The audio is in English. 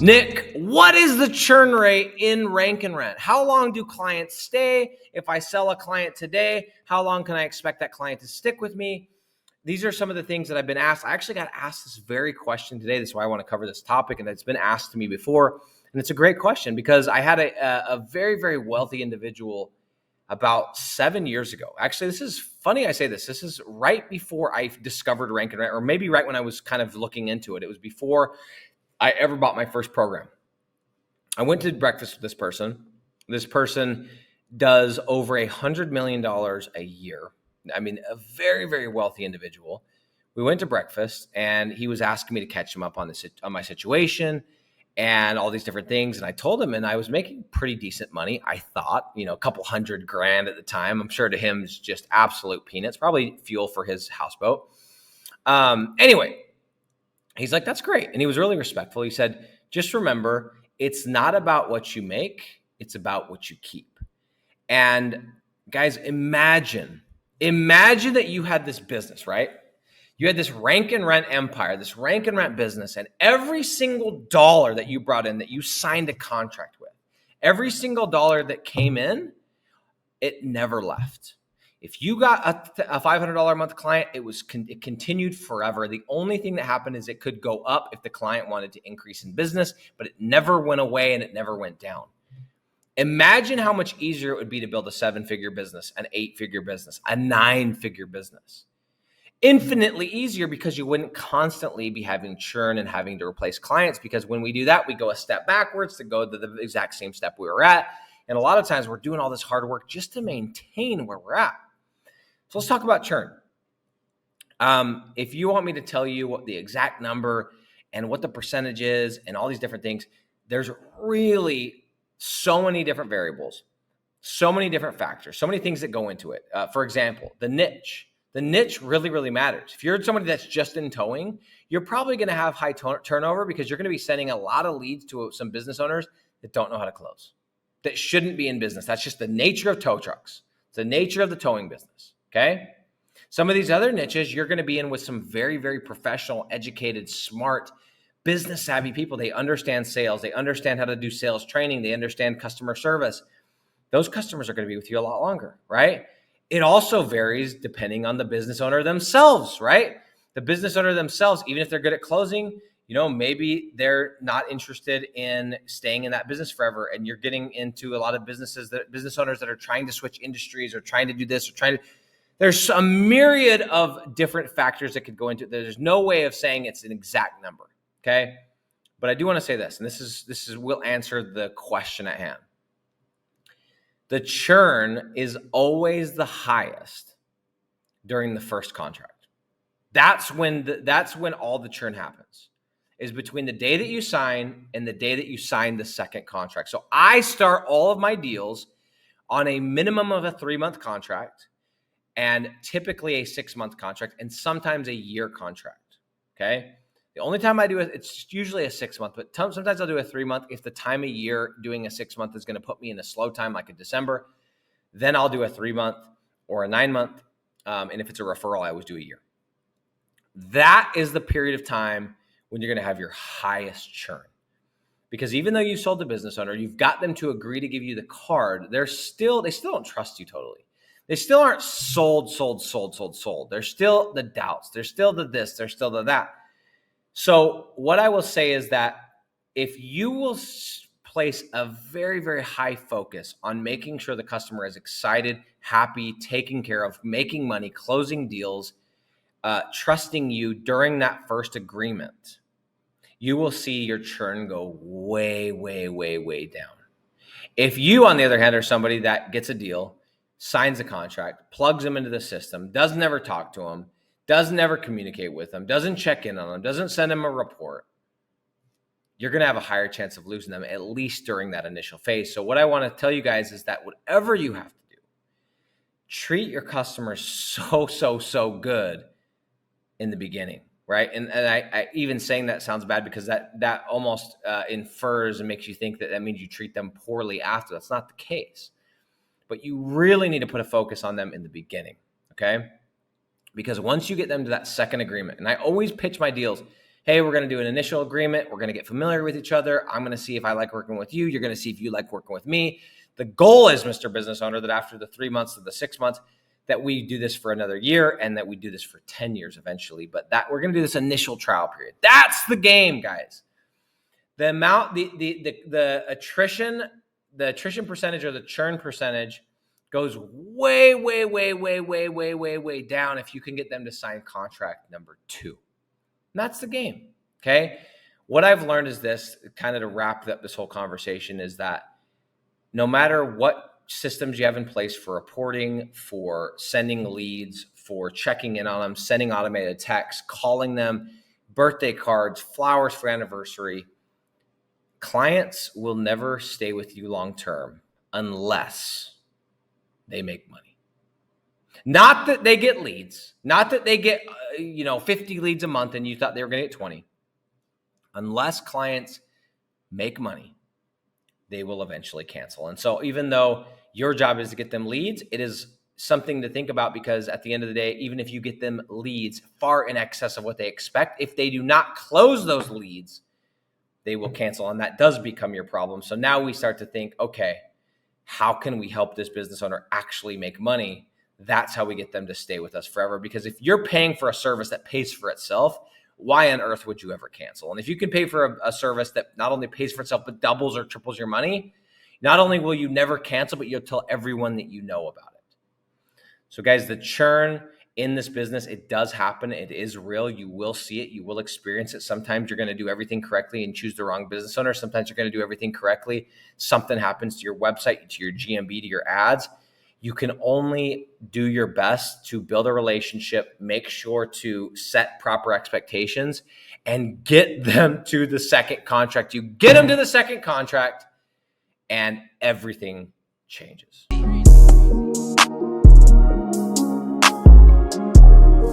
Nick, what is the churn rate in Rank and Rent? How long do clients stay? If I sell a client today, how long can I expect that client to stick with me? These are some of the things that I've been asked. I actually got asked this very question today. That's why I want to cover this topic, and it's been asked to me before. And it's a great question because I had a very, very wealthy individual about 7 years ago. Actually, this is funny I say this. This is right before I discovered Rank and Rent, or maybe right when I was kind of looking into it. It was before I ever bought my first program. I went to breakfast with this person. This person does over $100 million a year. I mean, a very, very wealthy individual. We went to breakfast and he was asking me to catch him up on my situation and all these different things. And I told him, and I was making pretty decent money. I thought, a couple $100,000 at the time. I'm sure to him it's just absolute peanuts, probably fuel for his houseboat. Anyway, he's like, that's great. And he was really respectful. He said, just remember, it's not about what you make, it's about what you keep. And guys, imagine that you had this business, right? You had this Rank and Rent empire, this Rank and Rent business, and every single dollar that you brought in, that you signed a contract with, every single dollar that came in, it never left. If you got a $500 a month client, it continued forever. The only thing that happened is it could go up if the client wanted to increase in business, but it never went away and it never went down. Imagine how much easier it would be to build a 7-figure business, an 8-figure business, a 9-figure business. Infinitely easier because you wouldn't constantly be having churn and having to replace clients, because when we do that, we go a step backwards to go to the exact same step we were at. And a lot of times we're doing all this hard work just to maintain where we're at. So let's talk about churn. If you want me to tell you what the exact number and what the percentage is and all these different things, there's really so many different variables, so many different factors, so many things that go into it. For example, the niche. The niche really, really matters. If you're somebody that's just in towing, you're probably going to have high turnover because you're going to be sending a lot of leads to some business owners that don't know how to close, that shouldn't be in business. That's just the nature of tow trucks. It's the nature of the towing business. Okay. Some of these other niches, you're going to be in with some very, very professional, educated, smart, business savvy people. They understand sales. They understand how to do sales training. They understand customer service. Those customers are going to be with you a lot longer, right? It also varies depending on the business owner themselves, right? The business owner themselves, even if they're good at closing, maybe they're not interested in staying in that business forever. And you're getting into a lot of business owners that are trying to switch industries or trying to do this or there's a myriad of different factors that could go into it. There's no way of saying it's an exact number, okay? But I do want to say this, and this will answer the question at hand. The churn is always the highest during the first contract. That's when all the churn happens, is between the day that you sign and the day that you sign the second contract. So I start all of my deals on a minimum of a 3-month contract, and typically a 6-month contract, and sometimes a year contract, okay? The only time I do it, it's usually a 6-month, but sometimes I'll do a 3-month. If the time of year doing a 6-month is going to put me in a slow time, like in December, then I'll do a 3-month or a 9-month. And if it's a referral, I always do a year. That is the period of time when you're going to have your highest churn. Because even though you sold the business owner, you've got them to agree to give you the card, they still don't trust you totally. They still aren't sold. There's still the doubts. There's still the this. There's still the that. So what I will say is that if you will place a very, very high focus on making sure the customer is excited, happy, taken care of, making money, closing deals, trusting you during that first agreement, you will see your churn go way, way, way, way down. If you, on the other hand, are somebody that gets a deal, signs a contract, plugs them into the system, doesn't ever talk to them, doesn't ever communicate with them, doesn't check in on them, doesn't send them a report, you're going to have a higher chance of losing them, at least during that initial phase. So what I want to tell you guys is that whatever you have to do, treat your customers so good in the beginning, right? And I even saying that sounds bad because that almost infers and makes you think that means you treat them poorly after. That's not the case. But you really need to put a focus on them in the beginning, okay? Because once you get them to that second agreement, and I always pitch my deals, hey, we're going to do an initial agreement. We're going to get familiar with each other. I'm going to see if I like working with you. You're going to see if you like working with me. The goal is, Mr. Business Owner, that after the 3 months to the 6 months, that we do this for another year and that we do this for 10 years eventually. But that we're going to do this initial trial period. That's the game, guys. The amount, the attrition percentage or the churn percentage goes way, way, way, way, way, way, way, way down if you can get them to sign contract number 2. And that's the game. Okay. What I've learned is this, kind of to wrap up this whole conversation, is that no matter what systems you have in place for reporting, for sending leads, for checking in on them, sending automated texts, calling them, birthday cards, flowers for anniversary, clients will never stay with you long-term unless they make money. Not that they get leads, not that they get 50 leads a month and you thought they were going to get 20. Unless clients make money, they will eventually cancel. And so even though your job is to get them leads, it is something to think about, because at the end of the day, even if you get them leads far in excess of what they expect, if they do not close those leads, they will cancel. And that does become your problem. So now we start to think, okay, how can we help this business owner actually make money? That's how we get them to stay with us forever. Because if you're paying for a service that pays for itself, why on earth would you ever cancel? And if you can pay for a service that not only pays for itself, but doubles or triples your money, not only will you never cancel, but you'll tell everyone that you know about it. So guys, the churn in this business, it does happen. It is real. You will see it. You will experience it. Sometimes you're going to do everything correctly and choose the wrong business owner. Sometimes you're going to do everything correctly. Something happens to your website, to your GMB, to your ads. You can only do your best to build a relationship, make sure to set proper expectations, and get them to the second contract. You get them to the second contract, and everything changes.